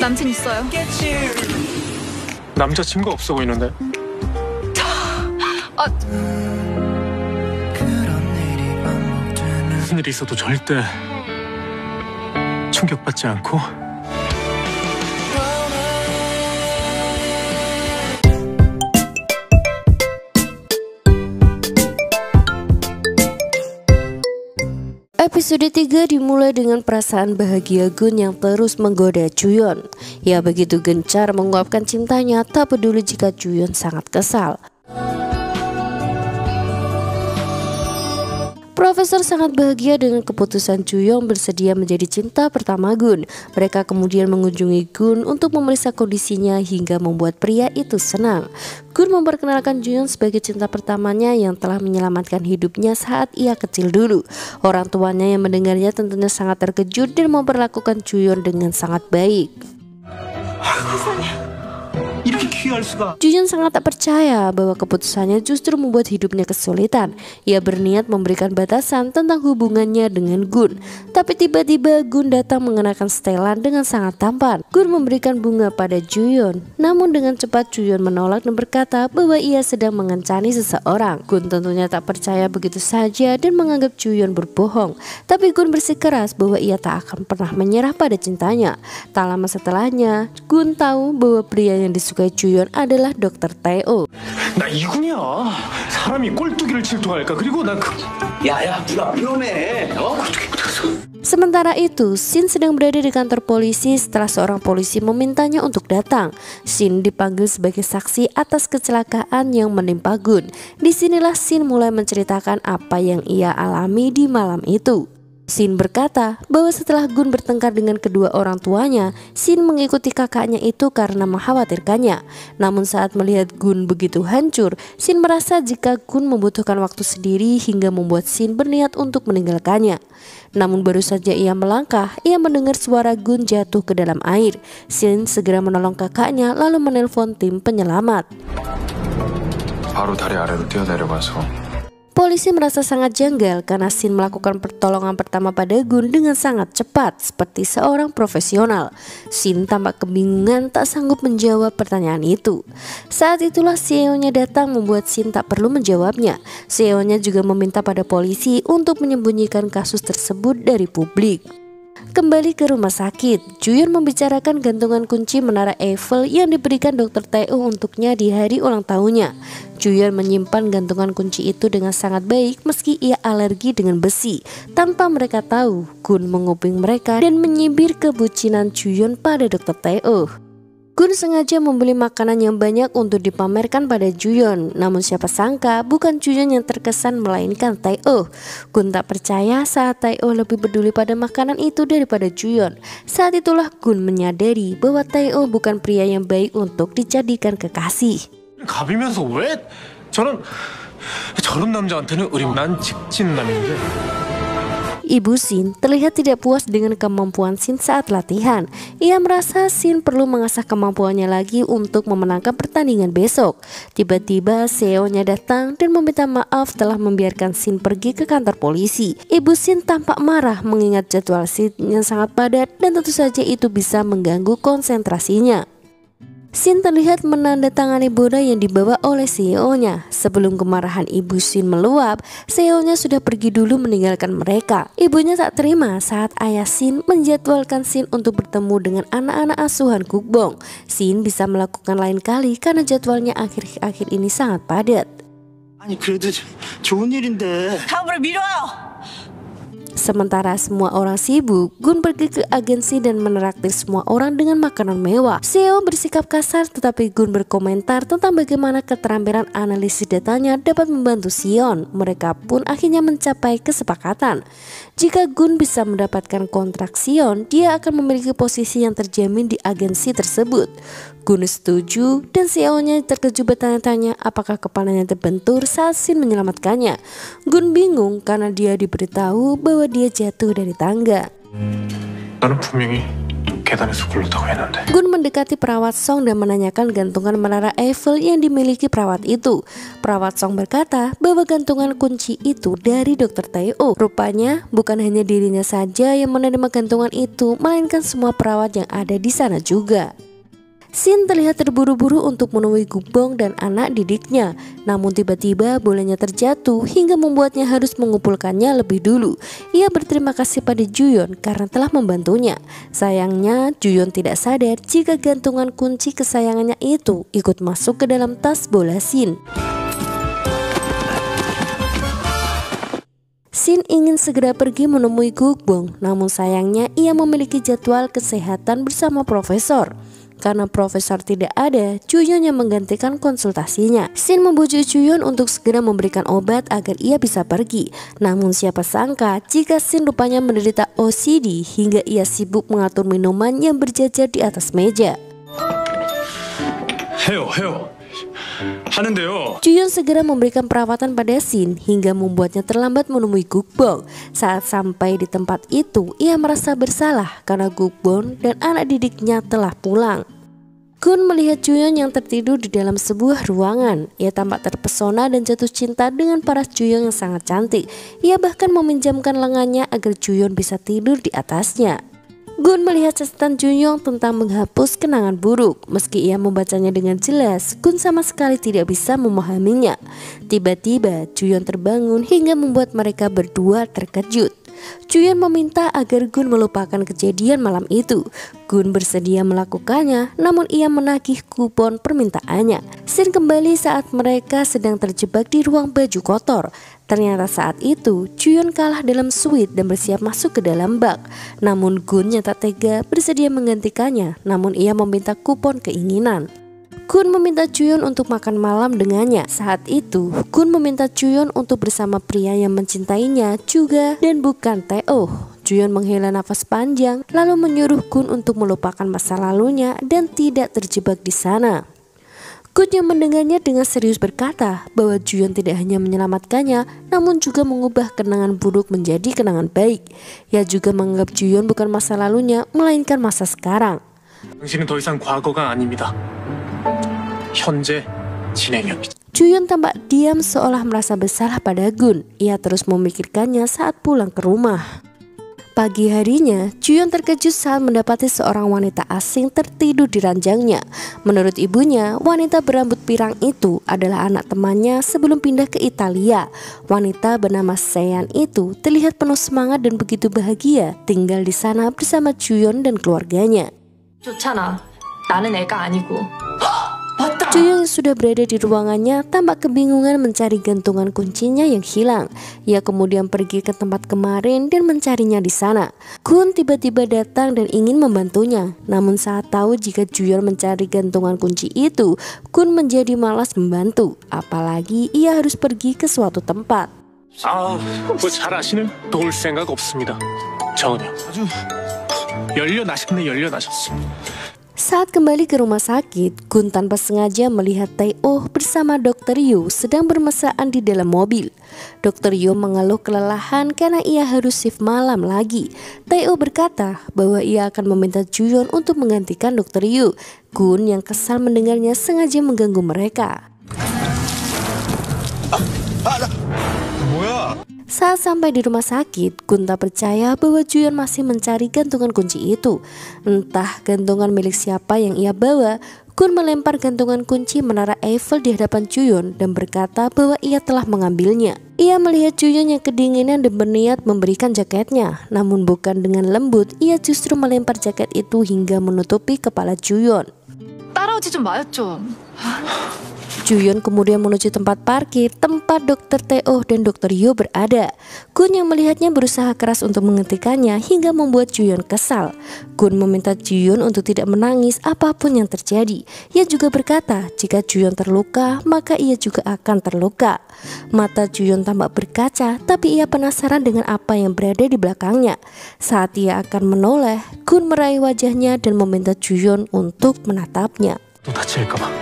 남친 있어요? 남자친구 없어 보이는데. 아, 무슨 일이 있어도 절대 충격받지 않고 Episode 3 dimulai dengan perasaan bahagia Gun yang terus menggoda Juyeon. Ia begitu gencar menguapkan cintanya, tak peduli jika Juyeon sangat kesal. Profesor sangat bahagia dengan keputusan Juyeon bersedia menjadi cinta pertama Gun. Mereka kemudian mengunjungi Gun untuk memeriksa kondisinya hingga membuat pria itu senang. Gun memperkenalkan Juyeon sebagai cinta pertamanya yang telah menyelamatkan hidupnya saat ia kecil dulu. Orang tuanya yang mendengarnya tentunya sangat terkejut dan memperlakukan Juyeon dengan sangat baik. Juyeon sangat tak percaya bahwa keputusannya justru membuat hidupnya kesulitan. Ia berniat memberikan batasan tentang hubungannya dengan Gun. Tapi tiba-tiba Gun datang mengenakan setelan dengan sangat tampan. Gun memberikan bunga pada Juyeon. Namun dengan cepat Juyeon menolak dan berkata bahwa ia sedang mengencani seseorang. Gun tentunya tak percaya begitu saja dan menganggap Juyeon berbohong. Tapi Gun bersikeras bahwa ia tak akan pernah menyerah pada cintanya. Tak lama setelahnya, Gun tahu bahwa pria yang disukai Juyeon adalah Dr. Tae-oh. 나 이군이야. 사람이 꼴뚜기를 질투할까? 그리고 나 야야 누가 위험해. 어떻게 붙었어? Sementara itu, Shin sedang berada di kantor polisi setelah seorang polisi memintanya untuk datang. Shin dipanggil sebagai saksi atas kecelakaan yang menimpa Gun. Disinilah Shin mulai menceritakan apa yang ia alami di malam itu. Shin berkata bahwa setelah Gun bertengkar dengan kedua orang tuanya, Shin mengikuti kakaknya itu karena mengkhawatirkannya. Namun saat melihat Gun begitu hancur, Shin merasa jika Gun membutuhkan waktu sendiri hingga membuat Shin berniat untuk meninggalkannya. Namun baru saja ia melangkah, ia mendengar suara Gun jatuh ke dalam air. Shin segera menolong kakaknya lalu menelpon tim penyelamat. 바로 다리 아래로 뛰어내려가서 Polisi merasa sangat janggal karena Shin melakukan pertolongan pertama pada Gun dengan sangat cepat seperti seorang profesional. Shin tampak kebingungan, tak sanggup menjawab pertanyaan itu. Saat itulah CEO-nya datang membuat Shin tak perlu menjawabnya. CEO-nya juga meminta pada polisi untuk menyembunyikan kasus tersebut dari publik. Kembali ke rumah sakit, Juyeon membicarakan gantungan kunci menara Eiffel yang diberikan Dr. Tae-oh untuknya di hari ulang tahunnya. Juyeon menyimpan gantungan kunci itu dengan sangat baik meski ia alergi dengan besi. Tanpa mereka tahu, Gun menguping mereka dan menyibir kebucinan Juyeon pada Dr. Tae-oh. Gun sengaja membeli makanan yang banyak untuk dipamerkan pada Juyeon. Namun siapa sangka bukan Juyeon yang terkesan melainkan Tae-oh. Gun tak percaya saat Tae-oh lebih peduli pada makanan itu daripada Juyeon. Saat itulah Gun menyadari bahwa Tae-oh bukan pria yang baik untuk dijadikan kekasih. 갑이면서 왜 저런 남자한테는 난 직진남인데. Ibu Shin terlihat tidak puas dengan kemampuan Shin saat latihan. Ia merasa Shin perlu mengasah kemampuannya lagi untuk memenangkan pertandingan besok. Tiba-tiba CEO-nya datang dan meminta maaf telah membiarkan Shin pergi ke kantor polisi. Ibu Shin tampak marah mengingat jadwal Shin yang sangat padat dan tentu saja itu bisa mengganggu konsentrasinya. Shin terlihat menandatangani boda yang dibawa oleh CEO-nya. Sebelum kemarahan ibu Shin meluap, CEO-nya sudah pergi dulu meninggalkan mereka. Ibunya tak terima saat ayah Shin menjadwalkan Shin untuk bertemu dengan anak-anak asuhan Kukbong. Shin bisa melakukan lain kali karena jadwalnya akhir-akhir ini sangat padat. 아니 그래도 좋은 일인데. 다음으로 미뤄요. Sementara semua orang sibuk, Gun pergi ke agensi dan menraktir semua orang dengan makanan mewah. CEO bersikap kasar tetapi Gun berkomentar tentang bagaimana keterampilan analisis datanya dapat membantu Sion. Mereka pun akhirnya mencapai kesepakatan. Jika Gun bisa mendapatkan kontrak Sion, dia akan memiliki posisi yang terjamin di agensi tersebut. Gun setuju dan CEO-nya terkejut bertanya-tanya apakah kepalanya terbentur saat Shin menyelamatkannya. Gun bingung karena dia diberitahu bahwa dia jatuh dari tangga. 나는 분명히 계단에서 굴렀다고 했는데. Gun mendekati perawat Song dan menanyakan gantungan menara Eiffel yang dimiliki perawat itu. Perawat Song berkata bahwa gantungan kunci itu dari Dr. Tae-oh. Rupanya bukan hanya dirinya saja yang menerima gantungan itu, melainkan semua perawat yang ada di sana juga. Shin terlihat terburu-buru untuk menemui Gubong dan anak didiknya. Namun tiba-tiba bolanya terjatuh hingga membuatnya harus mengumpulkannya lebih dulu. Ia berterima kasih pada Juyeon karena telah membantunya. Sayangnya Juyeon tidak sadar jika gantungan kunci kesayangannya itu ikut masuk ke dalam tas bola Shin. Shin ingin segera pergi menemui Gubong, namun sayangnya ia memiliki jadwal kesehatan bersama profesor. Karena profesor tidak ada, Juyeon yang menggantikan konsultasinya. Shin membujuk Juyeon untuk segera memberikan obat agar ia bisa pergi. Namun siapa sangka jika Shin rupanya menderita OCD hingga ia sibuk mengatur minuman yang berjajar di atas meja. 해요. 하는데요. Juyeon segera memberikan perawatan pada Shin hingga membuatnya terlambat menemui Gubong. Saat sampai di tempat itu, ia merasa bersalah karena Gubong dan anak didiknya telah pulang. Gun melihat Juyeon yang tertidur di dalam sebuah ruangan. Ia tampak terpesona dan jatuh cinta dengan paras Juyeon yang sangat cantik. Ia bahkan meminjamkan lengannya agar Juyeon bisa tidur di atasnya. Gun melihat catatan Juyeon tentang menghapus kenangan buruk. Meski ia membacanya dengan jelas, Gun sama sekali tidak bisa memahaminya. Tiba-tiba Juyeon terbangun hingga membuat mereka berdua terkejut. Juyeon meminta agar Gun melupakan kejadian malam itu. Gun bersedia melakukannya, namun ia menagih kupon permintaannya. Shin kembali saat mereka sedang terjebak di ruang baju kotor. Ternyata saat itu Juyeon kalah dalam suite dan bersiap masuk ke dalam bak. Namun Gun yang tak tega bersedia menggantikannya, namun ia meminta kupon keinginan. Gun meminta Juyeon untuk makan malam dengannya. Saat itu Gun meminta Juyeon untuk bersama pria yang mencintainya juga dan bukan Tae-oh. Juyeon menghela nafas panjang lalu menyuruh Gun untuk melupakan masa lalunya dan tidak terjebak di sana. Gun yang mendengarnya dengan serius berkata bahwa Juyeon tidak hanya menyelamatkannya, namun juga mengubah kenangan buruk menjadi kenangan baik. Ia juga menganggap Juyeon bukan masa lalunya, melainkan masa sekarang. 당신은 더 이상 과거가 아닙니다. 현재 진행형이죠. Juyeon tampak diam seolah merasa bersalah pada Gun. Ia terus memikirkannya saat pulang ke rumah. Pagi harinya, Juyeon terkejut saat mendapati seorang wanita asing tertidur di ranjangnya. Menurut ibunya, wanita berambut pirang itu adalah anak temannya sebelum pindah ke Italia. Wanita bernama Sean itu terlihat penuh semangat dan begitu bahagia tinggal di sana bersama Juyeon dan keluarganya. 좋잖아. 나는 애가 아니고. Juyeon yang sudah berada di ruangannya tampak kebingungan mencari gantungan kuncinya yang hilang. Ia kemudian pergi ke tempat kemarin dan mencarinya di sana. Gun tiba-tiba datang dan ingin membantunya. Namun saat tahu jika Juyeon mencari gantungan kunci itu, Gun menjadi malas membantu. Apalagi ia harus pergi ke suatu tempat. 뭐 잘 아시는? 도울 생각 없습니다. 전혀. 아주 열려나셨습니다. Saat kembali ke rumah sakit, Gun tanpa sengaja melihat Tae-oh bersama Dr. Yoo sedang bermesraan di dalam mobil. Dr. Yoo mengeluh kelelahan karena ia harus shift malam lagi. Tae-oh berkata bahwa ia akan meminta Juyeon untuk menggantikan Dr. Yoo. Gun yang kesal mendengarnya sengaja mengganggu mereka. Saat sampai di rumah sakit, Gun tak percaya bahwa Juyeon masih mencari gantungan kunci itu. Entah gantungan milik siapa yang ia bawa. Gun melempar gantungan kunci menara Eiffel di hadapan Juyeon dan berkata bahwa ia telah mengambilnya. Ia melihat Juyeon yang kedinginan dan berniat memberikan jaketnya. Namun bukan dengan lembut, ia justru melempar jaket itu hingga menutupi kepala Juyeon. 따라오지 좀 마요 좀. Juyeon kemudian menuju tempat parkir tempat Dr. Tae-oh dan Dr. Yoo berada. Gun yang melihatnya berusaha keras untuk menghentikannya hingga membuat Juyeon kesal. Gun meminta Juyeon untuk tidak menangis apapun yang terjadi. Ia juga berkata jika Juyeon terluka maka ia juga akan terluka. Mata Juyeon tampak berkaca, tapi ia penasaran dengan apa yang berada di belakangnya. Saat ia akan menoleh, Gun meraih wajahnya dan meminta Juyeon untuk menatapnya. 또 다칠까봐.